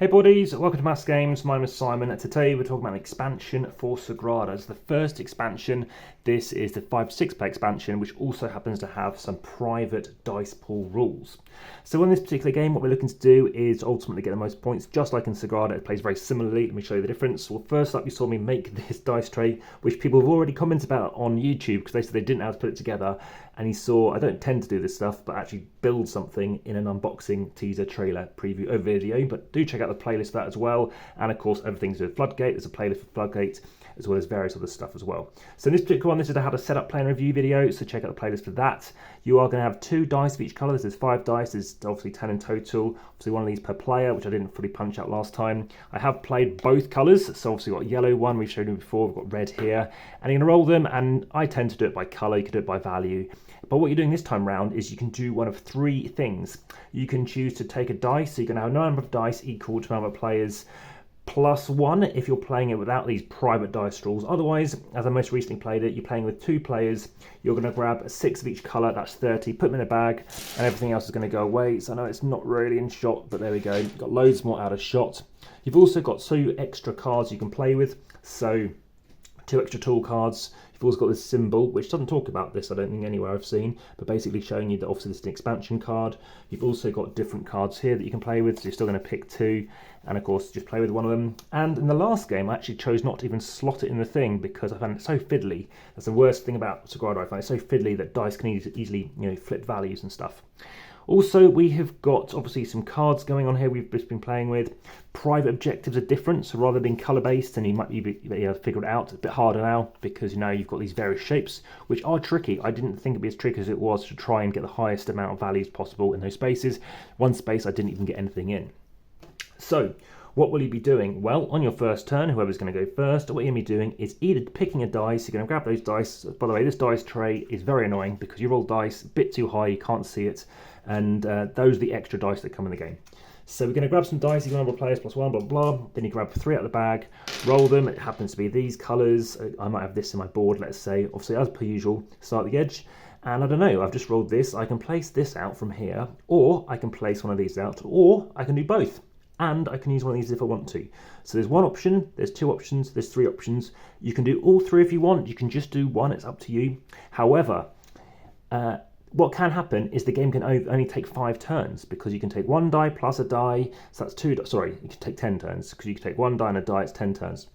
Hey buddies, welcome to AmassGames. My name is Simon, and today we're talking about an expansion for Sagrada. It's the first expansion. This is the 5-6 player expansion, which also happens to have some private dice pool rules. So in this particular game, what we're looking to do is ultimately get the most points, just like in Sagrada. It plays very similarly. Let me show you the difference. Well, first up, you saw me make this dice tray, which people have already commented about on YouTube because they said they didn't know how to put it together. And you saw, I don't tend to do this stuff, but actually build something in an unboxing teaser trailer preview video. But do check out the playlist for that as well. And of course, everything's with Floodgate. There's a playlist for Floodgate, as well as various other stuff as well. So in this particular one, this is a how to set up, play, and review video. So check out the playlist for that. You are going to have 2 dice of each colour. This is 5 dice. There's obviously 10 in total. Obviously one of these per player, which I didn't fully punch out last time. I have played both colours. So obviously we've got yellow one, we've showed you before. We've got red here. And you're going to roll them, and I tend to do it by colour. You can do it by value. But what you're doing this time round is you can do one of 3 things. You can choose to take a dice, so you can have a number of dice equal to the number of players plus 1 if you're playing it without these private dice rules. Otherwise, as I most recently played it, you're playing with 2 players. You're going to grab 6 of each colour, that's 30, put them in a bag, and everything else is going to go away. So I know it's not really in shot, but there we go. You've got loads more out of shot. You've also got 2 extra cards you can play with, so 2 extra tool cards. You've also got this symbol, which doesn't talk about this, I don't think, anywhere I've seen, but basically showing you that obviously this is an expansion card. You've also got different cards here that you can play with, so you're still going to pick 2, and of course just play with one of them. And in the last game, I actually chose not to even slot it in the thing because I found it so fiddly. That's the worst thing about Sagrada. I find it so fiddly that dice can easily flip values and stuff. Also, we have got obviously some cards going on here we've just been playing with. Private objectives are different, so rather than being colour based, and you might be able to figure it out, it's a bit harder now because you've got these various shapes which are tricky. I didn't think it'd be as tricky as it was to try and get the highest amount of values possible in those spaces. One space I didn't even get anything in. So what will you be doing? Well, on your first turn, whoever's going to go first, what you're going to be doing is either picking a dice. You're going to grab those dice. By the way, this dice tray is very annoying because you roll dice a bit too high, you can't see it, and those are the extra dice that come in the game. So we're going to grab some dice, you number of players plus 1, blah, blah, blah. Then you grab 3 out of the bag, roll them. It happens to be these colours. I might have this in my board, let's say. Obviously, as per usual, start at the edge. And I don't know, I've just rolled this. I can place this out from here, or I can place one of these out, or I can do both. And I can use one of these if I want to. So there's 1 option, there's 2 options, there's 3 options. You can do all 3 if you want. You can just do 1, it's up to you. However, what can happen is the game can only take 5 turns because you can take 1 die plus a die. So that's 2, sorry, you can take 10 turns because you can take 1 die and a die, it's 10 turns.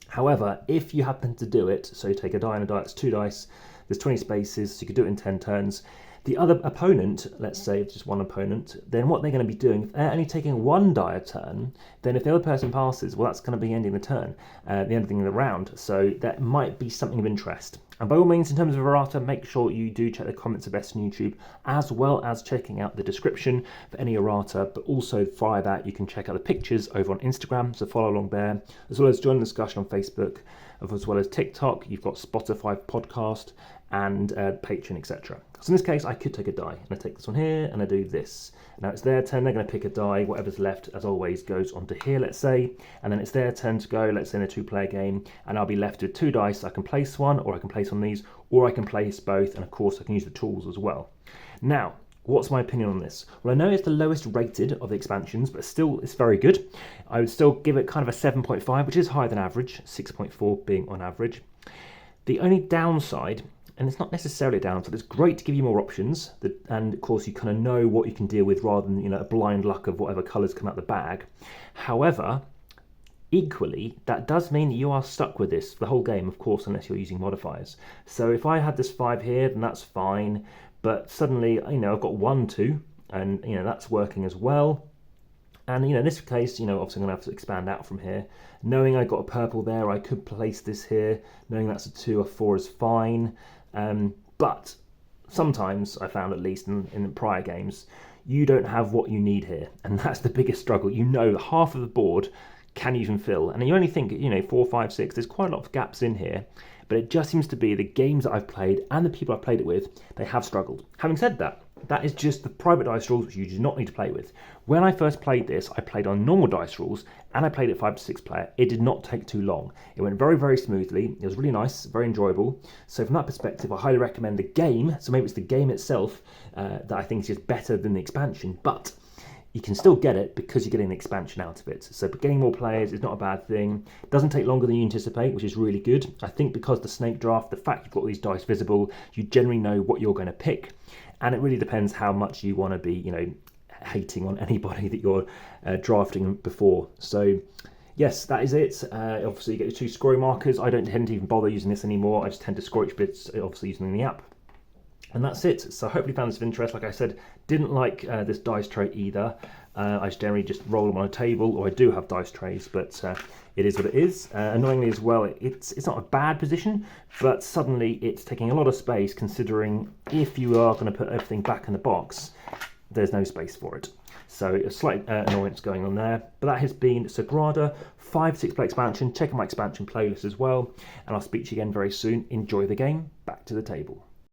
However, if you happen to do it, so you take a die and a die, it's 2 dice, there's 20 spaces, so you could do it in 10 turns. The other opponent, let's say it's just 1 opponent, then what they're going to be doing, if they're only taking 1 die a turn, then if the other person passes, well, that's going to be ending the turn, the ending of the round. So that might be something of interest. And by all means, in terms of errata, make sure you do check the comments of best on YouTube, as well as checking out the description for any errata. But also via that, you can check out the pictures over on Instagram, so follow along there, as well as join the discussion on Facebook, as well as TikTok. You've got Spotify podcast and Patreon, etc. So in this case, I could take a die, and I take this one here, and I do this. Now it's their turn, they're going to pick a die, whatever's left, as always, goes onto here, let's say, and then it's their turn to go, let's say in a 2-player game, and I'll be left with 2 dice. I can place 1, or I can place one of these, or I can place both, and of course I can use the tools as well. Now, what's my opinion on this? Well, I know it's the lowest rated of the expansions, but still, it's very good. I would still give it kind of a 7.5, which is higher than average, 6.4 being on average. The only downside, and it's not necessarily a downside, it's great to give you more options, and of course you kind of know what you can deal with rather than a blind luck of whatever colours come out the bag. However, equally, that does mean that you are stuck with this the whole game, of course, unless you're using modifiers. So if I had this 5 here, then that's fine, but suddenly, I've got 1, 2, and that's working as well. And in this case, obviously I'm going to have to expand out from here. Knowing I got a purple there, I could place this here. Knowing that's a 2 or 4 is fine. But sometimes I found, at least in prior games, you don't have what you need here, and that's the biggest struggle. Half of the board can you even fill, and you only think 4, 5, 6. There's quite a lot of gaps in here, but it just seems to be the games that I've played and the people I've played it with, they have struggled. Having said that, that is just the private dice rules, which you do not need to play with. When I first played this, I played on normal dice rules, and I played it 5 to 6 player. It did not take too long. It went very, very smoothly. It was really nice, very enjoyable. So from that perspective, I highly recommend the game. So maybe it's the game itself that I think is just better than the expansion. But you can still get it because you're getting the expansion out of it. So getting more players is not a bad thing. It doesn't take longer than you anticipate, which is really good. I think because the snake draft, the fact you've got all these dice visible, you generally know what you're going to pick. And it really depends how much you want to be, hating on anybody that you're drafting before. So yes, that is it. Obviously, you get your 2 scoring markers. I don't tend to even bother using this anymore. I just tend to score each bit, obviously, using the app. And that's it. So hopefully you found this of interest. Like I said, didn't like this dice tray either. I generally just roll them on a table, or I do have dice trays, but it is what it is. Annoyingly as well, it's not a bad position, but suddenly it's taking a lot of space, considering if you are going to put everything back in the box, there's no space for it. So a slight annoyance going on there. But that has been Sagrada 5-6 play expansion. Check out my expansion playlist as well. And I'll speak to you again very soon. Enjoy the game. Back to the table.